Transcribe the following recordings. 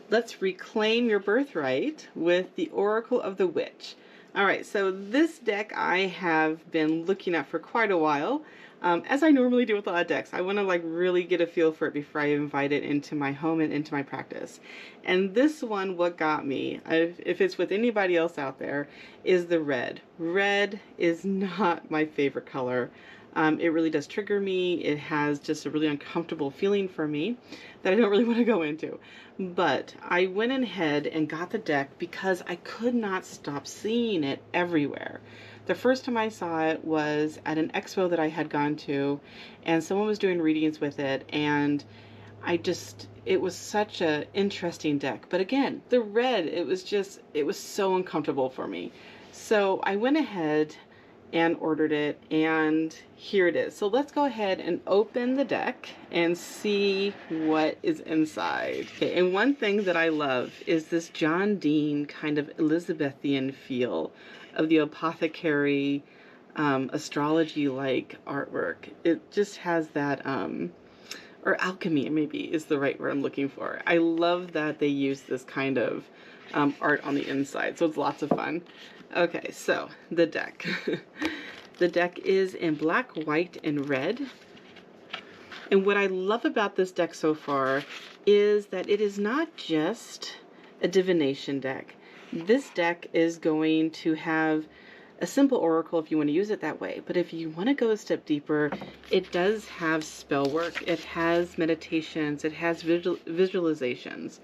Let's reclaim your birthright with the Oracle of the Witch. All right, so this deck I have been looking at for quite a while. As I normally do with a lot of decks, I want to like really get a feel for it before I invite it into my home and into my practice. And this one, what got me, if it's with anybody else out there, is the red. Red is not my favorite color. It really does trigger me. It has just a really uncomfortable feeling for me that I don't really want to go into. But I went ahead and got the deck because I could not stop seeing it everywhere. The first time I saw it was at an expo that I had gone to, and someone was doing readings with it, and it was such an interesting deck. But again, the red, it was so uncomfortable for me. So I went ahead and ordered it, and here it is. So let's go ahead and open the deck and see what is inside. Okay, and one thing that I love is this John Dee kind of Elizabethan feel of the apothecary astrology-like artwork. It just has that or alchemy maybe is the right word I'm looking for. I love that they use this kind of art on the inside, so it's lots of fun. Okay, so the deck. The deck is in black, white, and red. And what I love about this deck so far is that it is not just a divination deck. This deck is going to have a simple oracle if you want to use it that way. But if you want to go a step deeper, it does have spell work. It has meditations. It has visualizations.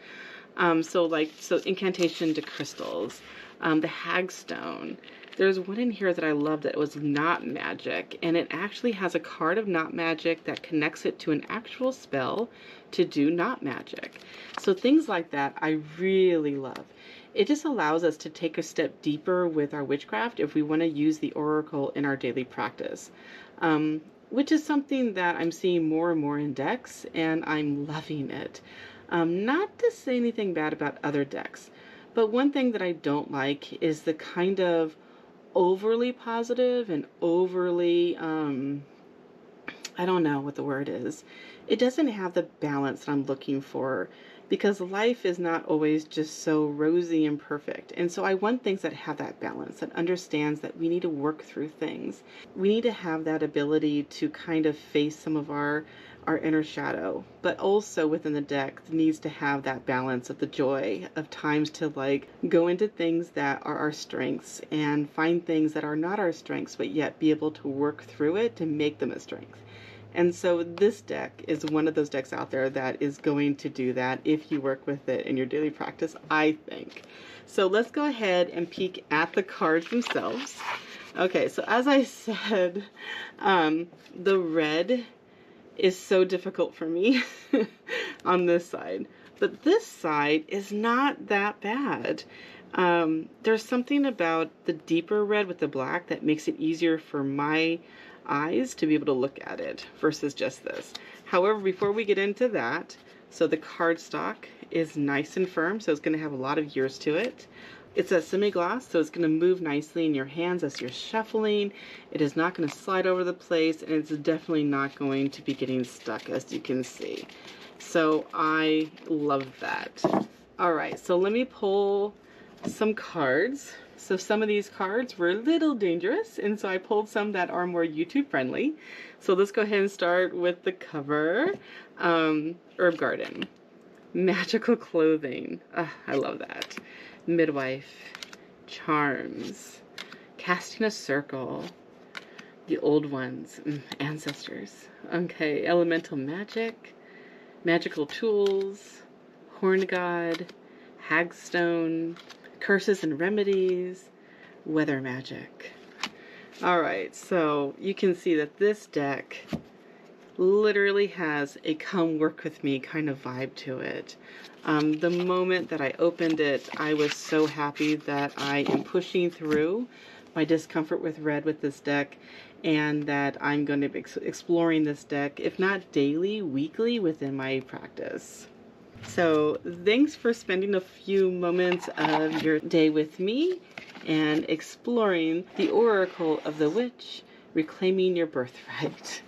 So incantation to crystals. The hagstone. There's one in here that I love that was not magic, and it actually has a card of not magic that connects it to an actual spell to do not magic. So things like that I really love. It just allows us to take a step deeper with our witchcraft if we want to use the oracle in our daily practice, which is something that I'm seeing more and more in decks, and I'm loving it. Not to say anything bad about other decks, but one thing that I don't like is the kind of overly positive and overly, I don't know what the word is. It doesn't have the balance that I'm looking for, because life is not always just so rosy and perfect. And so I want things that have that balance, that understands that we need to work through things. We need to have that ability to kind of face some of our inner shadow, but also within the deck needs to have that balance of the joy of times to like go into things that are our strengths and find things that are not our strengths, but yet be able to work through it to make them a strength. And so this deck is one of those decks out there that is going to do that if you work with it in your daily practice, I think. So let's go ahead and peek at the cards themselves. Okay, so as I said, the red is so difficult for me on this side, but this side is not that bad. There's something about the deeper red with the black that makes it easier for my eyes to be able to look at it versus just this. However, before we get into that, so the cardstock is nice and firm, so it's going to have a lot of years to it. It's a semi-gloss, so it's going to move nicely in your hands as you're shuffling. It is not going to slide over the place, and it's definitely not going to be getting stuck, as you can see. So I love that. All right, so let me pull some cards. So some of these cards were a little dangerous, and so I pulled some that are more YouTube friendly. So let's go ahead and start with the cover. Herb Garden. Magical clothing. I love that. Midwife. Charms. Casting a circle. The old ones. Ancestors. Okay. Elemental magic. Magical tools. Horn god. Hagstone. Curses and remedies. Weather magic. Alright, so you can see that this deck literally has a come work with me kind of vibe to it. The moment that I opened it, I was so happy that I am pushing through my discomfort with red with this deck, and that I'm going to be exploring this deck, if not daily, weekly within my practice. So thanks for spending a few moments of your day with me and exploring the Oracle of the Witch, reclaiming your birthright.